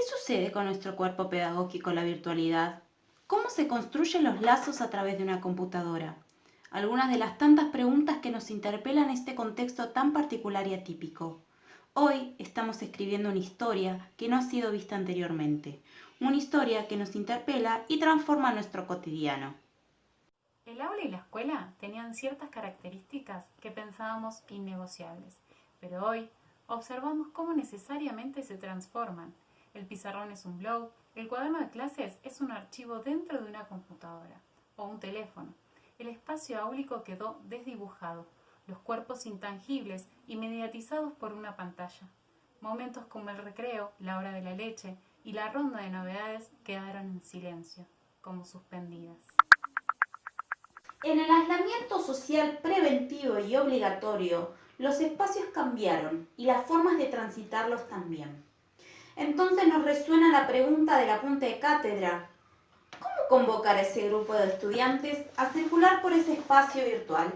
sucede con nuestro cuerpo pedagógico en la virtualidad? ¿Cómo se construyen los lazos a través de una computadora? Algunas de las tantas preguntas que nos interpelan en este contexto tan particular y atípico. Hoy estamos escribiendo una historia que no ha sido vista anteriormente, una historia que nos interpela y transforma nuestro cotidiano. El aula y la escuela tenían ciertas características que pensábamos innegociables, pero hoy observamos cómo necesariamente se transforman. El pizarrón es un blog, el cuaderno de clases es un archivo dentro de una computadora o un teléfono. El espacio áulico quedó desdibujado, los cuerpos intangibles y mediatizados por una pantalla. Momentos como el recreo, la hora de la leche y la ronda de novedades quedaron en silencio, como suspendidas. En el aislamiento social preventivo y obligatorio, los espacios cambiaron y las formas de transitarlos también. Entonces nos resuena la pregunta del apunte de cátedra: ¿cómo convocar a ese grupo de estudiantes a circular por ese espacio virtual?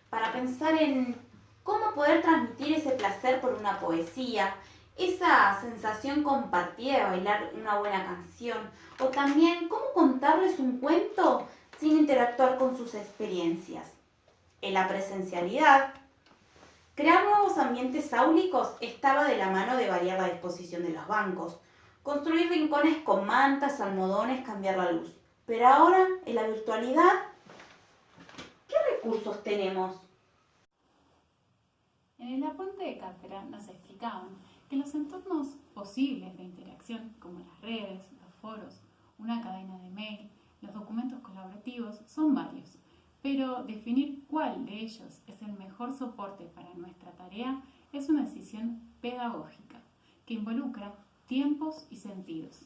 Para pensar en cómo poder transmitir ese placer por una poesía, esa sensación compartida de bailar una buena canción, o también cómo contarles un cuento sin interactuar con sus experiencias. En la presencialidad, crear nuevos ambientes áulicos estaba de la mano de variar la disposición de los bancos, construir rincones con mantas, almohadones, cambiar la luz. Pero ahora, en la virtualidad, ¿qué recursos tenemos? En el apunte de cátedra nos explicaban que los entornos posibles de interacción, como las redes, los foros, una cadena de mail, los documentos colaborativos, son varios, pero definir cuál de ellos es el mejor soporte para nuestra tarea es una decisión pedagógica que involucra tiempos y sentidos.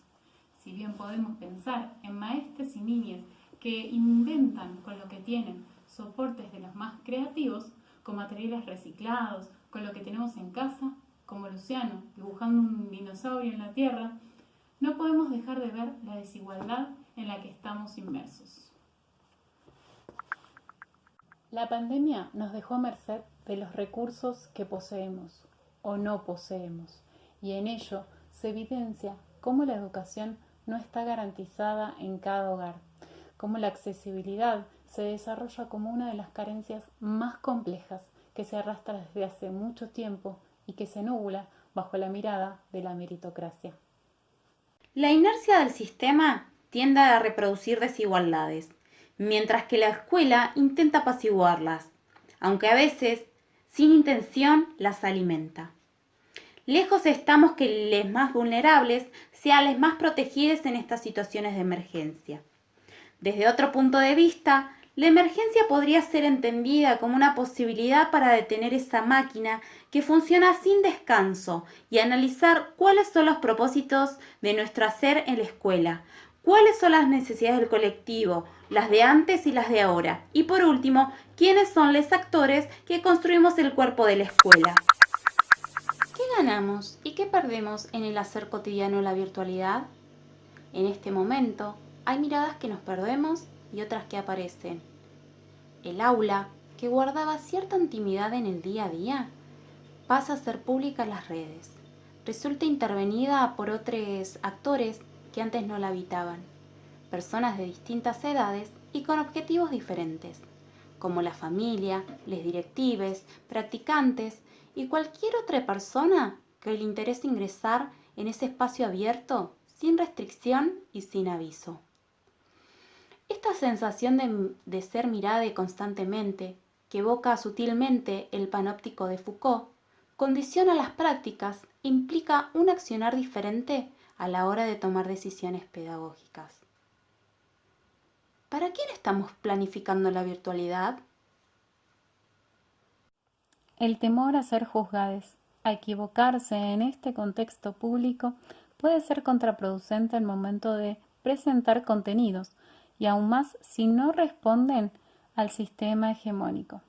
Si bien podemos pensar en maestros y niñas que inventan con lo que tienen soportes de los más creativos, con materiales reciclados, con lo que tenemos en casa, como Luciano dibujando un dinosaurio en la tierra, no podemos dejar de ver la desigualdad en la que estamos inmersos. La pandemia nos dejó a merced de los recursos que poseemos o no poseemos, y en ello se evidencia cómo la educación no está garantizada en cada hogar, cómo la accesibilidad se desarrolla como una de las carencias más complejas que se arrastra desde hace mucho tiempo y que se nubla bajo la mirada de la meritocracia. La inercia del sistema tiende a reproducir desigualdades, mientras que la escuela intenta apaciguarlas, aunque a veces, sin intención, las alimenta. Lejos estamos que los más vulnerables sean los más protegidos en estas situaciones de emergencia. Desde otro punto de vista, la emergencia podría ser entendida como una posibilidad para detener esa máquina que funciona sin descanso y analizar cuáles son los propósitos de nuestro hacer en la escuela, cuáles son las necesidades del colectivo, las de antes y las de ahora, y por último, quiénes son los actores que construimos el cuerpo de la escuela. ¿Qué ganamos y qué perdemos en el hacer cotidiano en la virtualidad? En este momento hay miradas que nos perdemos y otras que aparecen. El aula, que guardaba cierta intimidad en el día a día, pasa a ser pública en las redes. Resulta intervenida por otros actores que antes no la habitaban, personas de distintas edades y con objetivos diferentes, como la familia, les directives, practicantes y cualquier otra persona que le interese ingresar en ese espacio abierto sin restricción y sin aviso. Esta sensación de ser mirada constantemente, que evoca sutilmente el panóptico de Foucault, condiciona las prácticas e implica un accionar diferente a la hora de tomar decisiones pedagógicas. ¿Para quién estamos planificando la virtualidad? El temor a ser juzgados, a equivocarse en este contexto público puede ser contraproducente al momento de presentar contenidos y aún más si no responden al sistema hegemónico.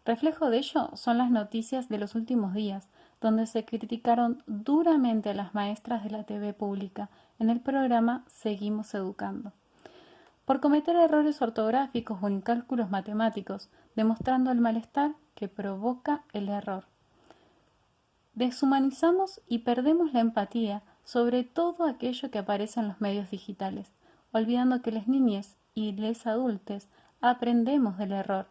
Reflejo de ello son las noticias de los últimos días, donde se criticaron duramente a las maestras de la TV pública en el programa Seguimos Educando, por cometer errores ortográficos o en cálculos matemáticos, demostrando el malestar que provoca el error. Deshumanizamos y perdemos la empatía sobre todo aquello que aparece en los medios digitales, olvidando que las niñas y los adultos aprendemos del error,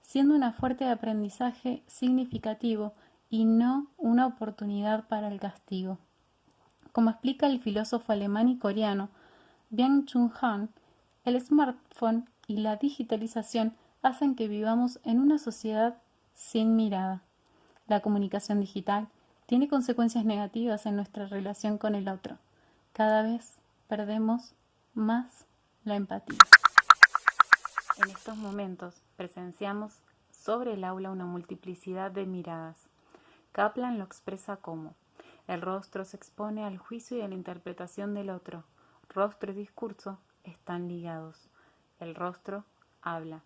siendo una fuente de aprendizaje significativo y no una oportunidad para el castigo. Como explica el filósofo alemán y coreano Byung-Chul Han, el smartphone y la digitalización hacen que vivamos en una sociedad sin mirada. La comunicación digital tiene consecuencias negativas en nuestra relación con el otro. Cada vez perdemos más la empatía. En estos momentos presenciamos sobre el aula una multiplicidad de miradas. Kaplan lo expresa como: el rostro se expone al juicio y a la interpretación del otro. Rostro y discurso están ligados. El rostro habla.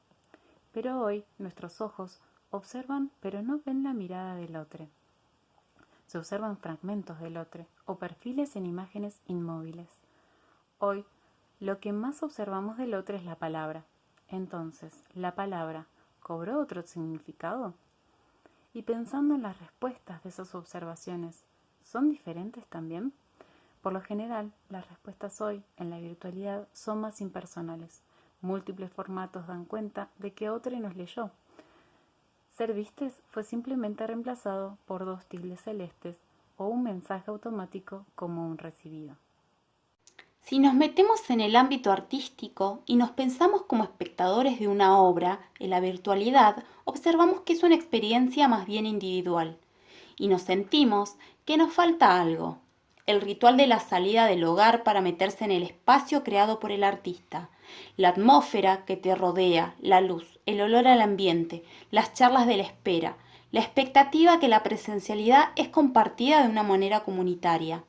Pero hoy nuestros ojos observan pero no ven la mirada del otro. Se observan fragmentos del otro o perfiles en imágenes inmóviles. Hoy lo que más observamos del otro es la palabra. Entonces, ¿la palabra cobró otro significado? Y pensando en las respuestas de esas observaciones, ¿son diferentes también? Por lo general, las respuestas hoy, en la virtualidad, son más impersonales. Múltiples formatos dan cuenta de que otro nos leyó. Ser vistes fue simplemente reemplazado por 2 tildes celestes o un mensaje automático como un recibido. Si nos metemos en el ámbito artístico y nos pensamos como espectadores de una obra, en la virtualidad observamos que es una experiencia más bien individual y nos sentimos que nos falta algo. El ritual de la salida del hogar para meterse en el espacio creado por el artista, la atmósfera que te rodea, la luz, el olor al ambiente, las charlas de la espera, la expectativa que la presencialidad es compartida de una manera comunitaria.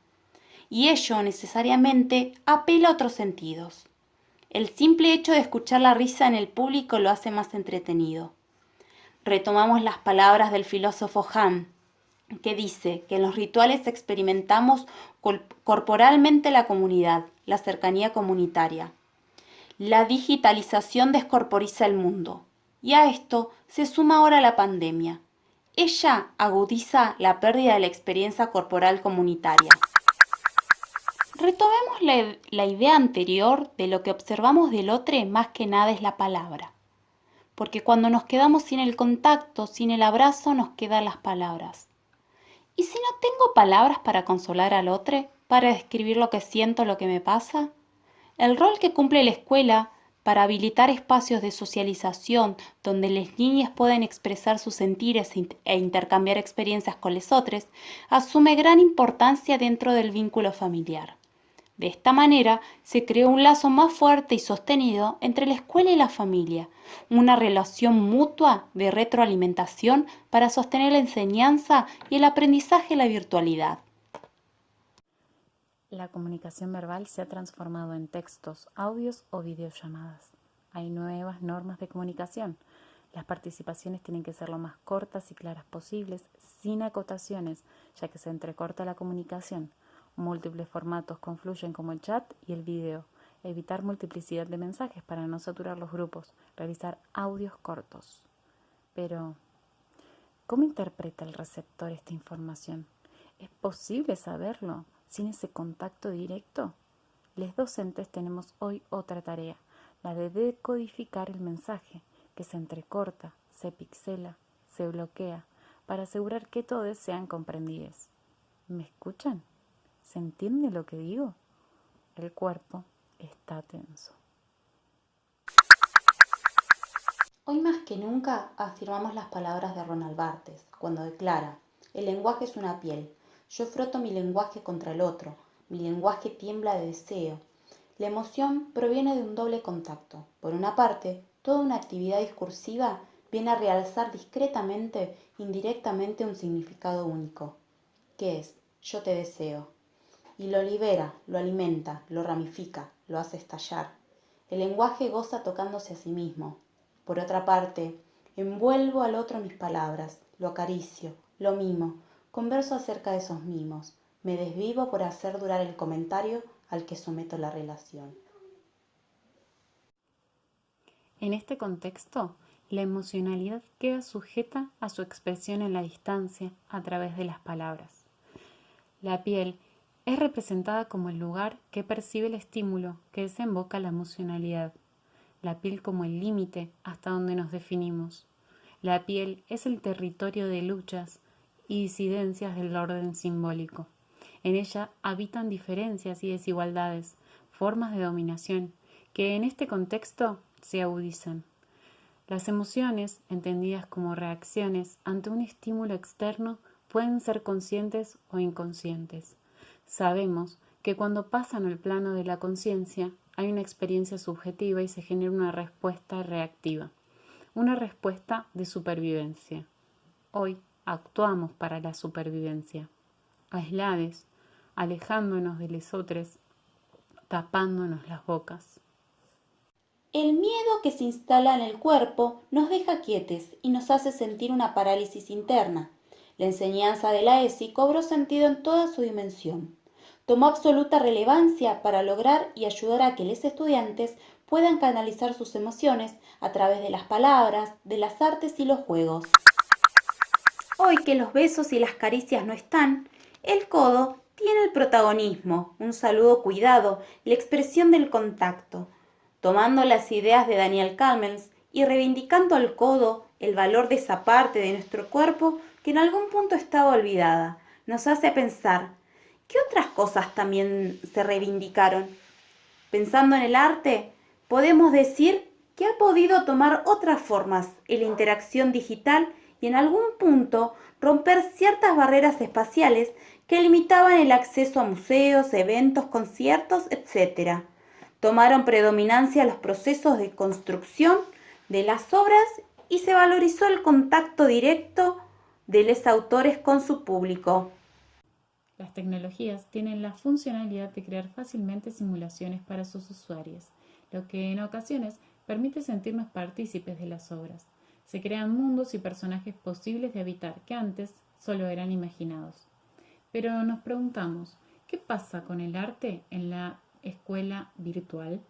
Y ello necesariamente apela a otros sentidos. El simple hecho de escuchar la risa en el público lo hace más entretenido. Retomamos las palabras del filósofo Han, que dice que en los rituales experimentamos corporalmente la comunidad, la cercanía comunitaria. La digitalización descorporiza el mundo, y a esto se suma ahora la pandemia. Ella agudiza la pérdida de la experiencia corporal comunitaria. Retomemos la idea anterior de lo que observamos del otro más que nada es la palabra, porque cuando nos quedamos sin el contacto, sin el abrazo, nos quedan las palabras. ¿Y si no tengo palabras para consolar al otro, para describir lo que siento, lo que me pasa? El rol que cumple la escuela para habilitar espacios de socialización donde las niñas pueden expresar sus sentires e intercambiar experiencias con los otros, asume gran importancia dentro del vínculo familiar. De esta manera se creó un lazo más fuerte y sostenido entre la escuela y la familia, una relación mutua de retroalimentación para sostener la enseñanza y el aprendizaje en la virtualidad. La comunicación verbal se ha transformado en textos, audios o videollamadas. Hay nuevas normas de comunicación. Las participaciones tienen que ser lo más cortas y claras posibles, sin acotaciones, ya que se entrecorta la comunicación. Múltiples formatos confluyen como el chat y el video. Evitar multiplicidad de mensajes para no saturar los grupos. Realizar audios cortos. Pero, ¿cómo interpreta el receptor esta información? ¿Es posible saberlo sin ese contacto directo? Les docentes tenemos hoy otra tarea, la de decodificar el mensaje, que se entrecorta, se pixela, se bloquea, para asegurar que todos sean comprendidos. ¿Me escuchan? ¿Se entiende lo que digo? El cuerpo está tenso. Hoy más que nunca afirmamos las palabras de Ronald Barthes cuando declara: el lenguaje es una piel. Yo froto mi lenguaje contra el otro. Mi lenguaje tiembla de deseo. La emoción proviene de un doble contacto. Por una parte, toda una actividad discursiva viene a realzar discretamente, indirectamente un significado único, que es: yo te deseo. Y lo libera, lo alimenta, lo ramifica, lo hace estallar. El lenguaje goza tocándose a sí mismo. Por otra parte, envuelvo al otro mis palabras, lo acaricio, lo mimo, converso acerca de esos mimos, me desvivo por hacer durar el comentario al que someto la relación. En este contexto, la emocionalidad queda sujeta a su expresión en la distancia a través de las palabras. La piel Es representada como el lugar que percibe el estímulo, que desemboca la emocionalidad. La piel como el límite hasta donde nos definimos. La piel es el territorio de luchas y disidencias del orden simbólico. En ella habitan diferencias y desigualdades, formas de dominación, que en este contexto se agudizan. Las emociones, entendidas como reacciones ante un estímulo externo, pueden ser conscientes o inconscientes. Sabemos que cuando pasan al plano de la conciencia hay una experiencia subjetiva y se genera una respuesta reactiva, una respuesta de supervivencia. Hoy actuamos para la supervivencia, aislades, alejándonos de los otros, tapándonos las bocas. El miedo que se instala en el cuerpo nos deja quietes y nos hace sentir una parálisis interna. La enseñanza de la ESI cobró sentido en toda su dimensión. Tomó absoluta relevancia para lograr y ayudar a que los estudiantes puedan canalizar sus emociones a través de las palabras, de las artes y los juegos. Hoy que los besos y las caricias no están, el codo tiene el protagonismo, un saludo cuidado, la expresión del contacto. Tomando las ideas de Daniel Kahneman y reivindicando al codo el valor de esa parte de nuestro cuerpo que en algún punto estaba olvidada, nos hace pensar, ¿qué otras cosas también se reivindicaron? Pensando en el arte, podemos decir que ha podido tomar otras formas en la interacción digital y en algún punto romper ciertas barreras espaciales que limitaban el acceso a museos, eventos, conciertos, etc. Tomaron predominancia los procesos de construcción de las obras y se valorizó el contacto directo de los autores con su público. Las tecnologías tienen la funcionalidad de crear fácilmente simulaciones para sus usuarios, lo que en ocasiones permite sentirnos partícipes de las obras. Se crean mundos y personajes posibles de habitar que antes solo eran imaginados. Pero nos preguntamos, ¿qué pasa con el arte en la escuela virtual?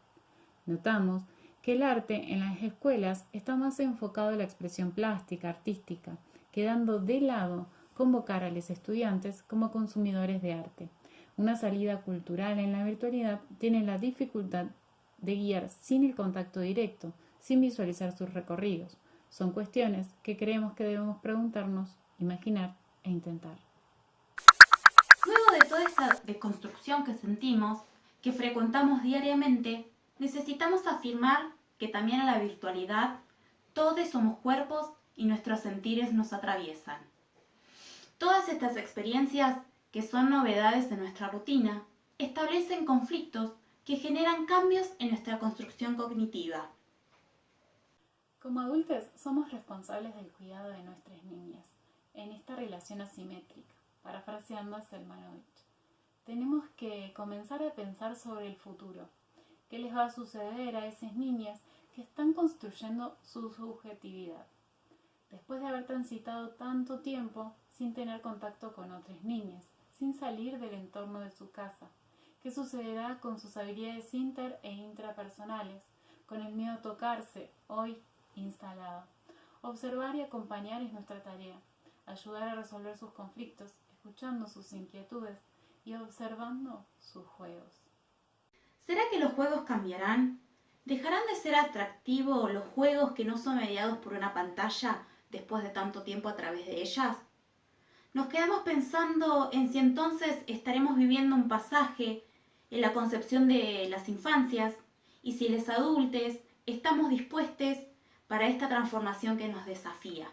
Notamos que el arte en las escuelas está más enfocado en la expresión plástica, artística, quedando de lado convocar a los estudiantes como consumidores de arte. Una salida cultural en la virtualidad tiene la dificultad de guiar sin el contacto directo, sin visualizar sus recorridos. Son cuestiones que creemos que debemos preguntarnos, imaginar e intentar. Luego de toda esta deconstrucción que sentimos, que frecuentamos diariamente, necesitamos afirmar que también en la virtualidad todos somos cuerpos y nuestros sentires nos atraviesan. Todas estas experiencias, que son novedades en nuestra rutina, establecen conflictos que generan cambios en nuestra construcción cognitiva. Como adultos somos responsables del cuidado de nuestras niñas en esta relación asimétrica, parafraseando a Selmanovich. Tenemos que comenzar a pensar sobre el futuro. ¿Qué les va a suceder a esas niñas que están construyendo su subjetividad? Después de haber transitado tanto tiempo sin tener contacto con otras niñas, sin salir del entorno de su casa, ¿qué sucederá con sus habilidades inter e intrapersonales, con el miedo a tocarse, hoy instalado? Observar y acompañar es nuestra tarea, ayudar a resolver sus conflictos, escuchando sus inquietudes y observando sus juegos. ¿Será que los juegos cambiarán? ¿Dejarán de ser atractivos los juegos que no son mediados por una pantalla después de tanto tiempo a través de ellas? Nos quedamos pensando en si entonces estaremos viviendo un pasaje en la concepción de las infancias y si los adultos estamos dispuestos para esta transformación que nos desafía.